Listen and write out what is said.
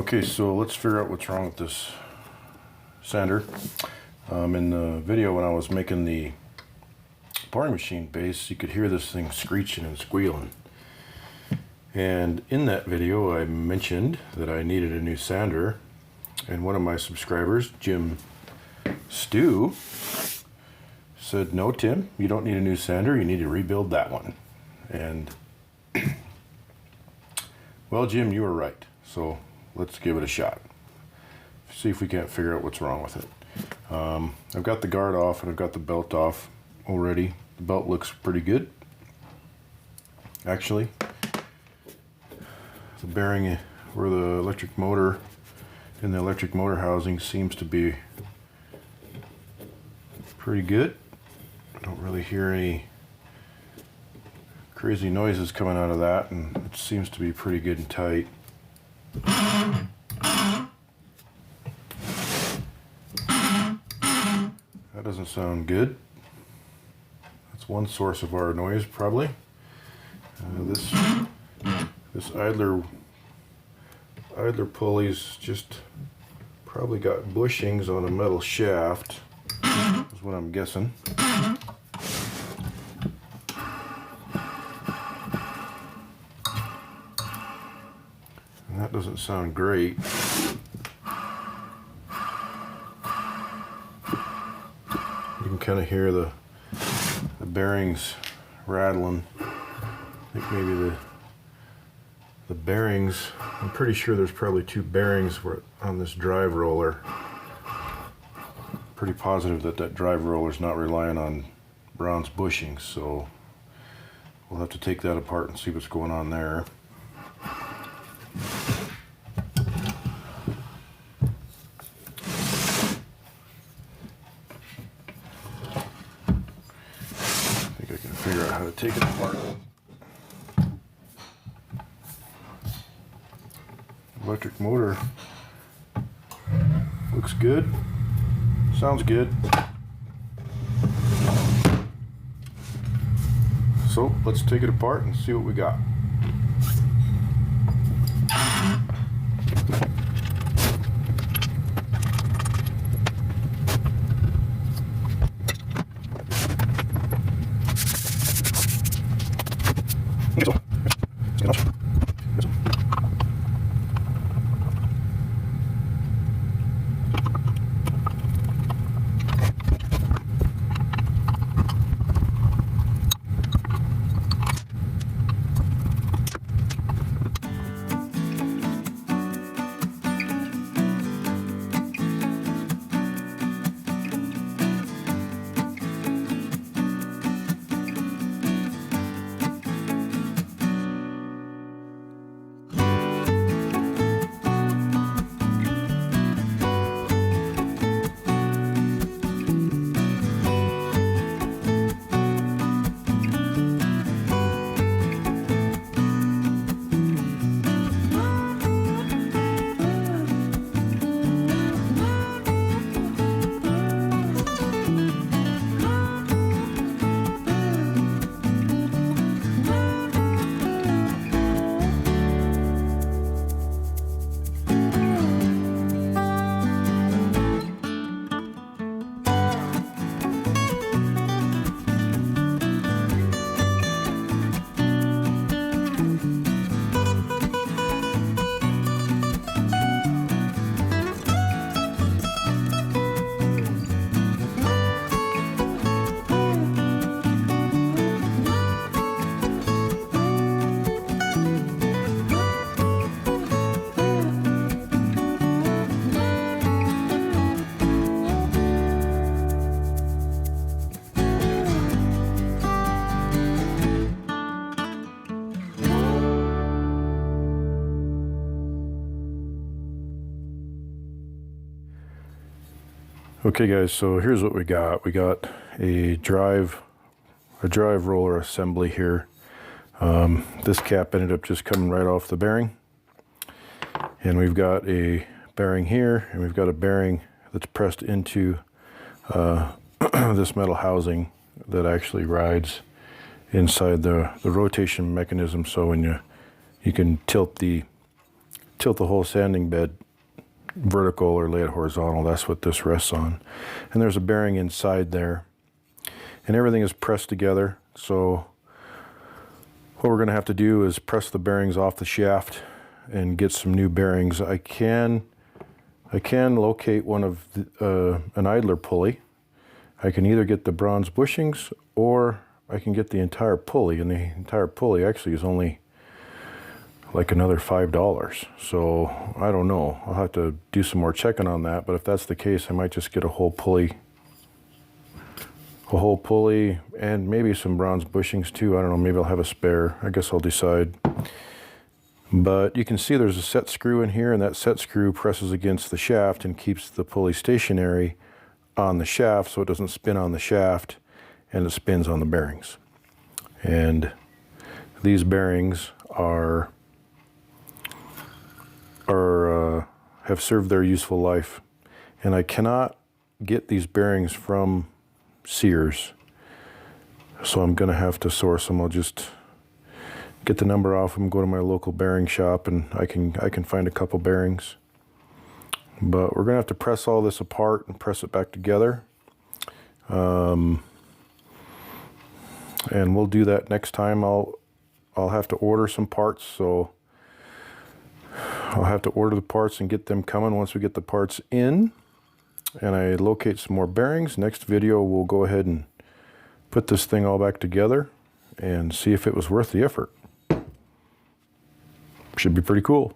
Okay, so let's figure out what's wrong with this sander. In the video when I was making the boring machine base, you could hear this thing screeching and squealing. And in that video I mentioned that I needed a new sander, and one of my subscribers, Jim Stew, said, "No, Tim, you don't need a new sander, you need to rebuild that one." And well, Jim, you were right. So let's give it a shot. See if we can't figure out what's wrong with it. I've got the guard off and I've got the belt off already. The belt looks pretty good, actually. The bearing where the electric motor in the electric motor housing seems to be pretty good. I don't really hear any crazy noises coming out of that, and it seems to be pretty good and tight. That doesn't sound good. That's one source of our noise, probably. This idler pulley's just probably got bushings on a metal shaft, is what I'm guessing. And that doesn't sound great. You can kind of hear the bearings rattling. I think maybe the bearings, I'm pretty sure there's probably two bearings on this drive roller. Pretty positive that that drive roller is not relying on bronze bushings, so we'll have to take that apart and see what's going on there. Figure out how to take it apart. Electric motor looks good, sounds good. So let's take it apart and see what we got. Okay guys, so here's what we got. We got a drive roller assembly here. This cap ended up just coming right off the bearing. And we've got a bearing here, and we've got a bearing that's pressed into this metal housing that actually rides inside the rotation mechanism, so when you can tilt the tilt the whole sanding bed vertical or lay it horizontal. That's what this rests on. And there's a bearing inside there. And everything is pressed together. So what we're going to have to do is press the bearings off the shaft and get some new bearings. I can locate one of an idler pulley. I can either get the bronze bushings or I can get the entire pulley, and the entire pulley actually is only like another $5. So I don't know. I'll have to do some more checking on that, but if that's the case, I might just get a whole pulley and maybe some bronze bushings too. I don't know, maybe I'll have a spare. I guess I'll decide. But you can see there's a set screw in here, and that set screw presses against the shaft and keeps the pulley stationary on the shaft so it doesn't spin on the shaft, and it spins on the bearings. And these bearings have served their useful life. And I cannot get these bearings from Sears, so I'm going to have to source them. I'll just get the number off them, go to my local bearing shop, and I can find a couple bearings. But we're going to have to press all this apart and press it back together. And we'll do that next time. I'll have to order some parts, so I'll have to order the parts and get them coming once we get the parts in. And I locate some more bearings. Next video, we'll go ahead and put this thing all back together and see if it was worth the effort. Should be pretty cool.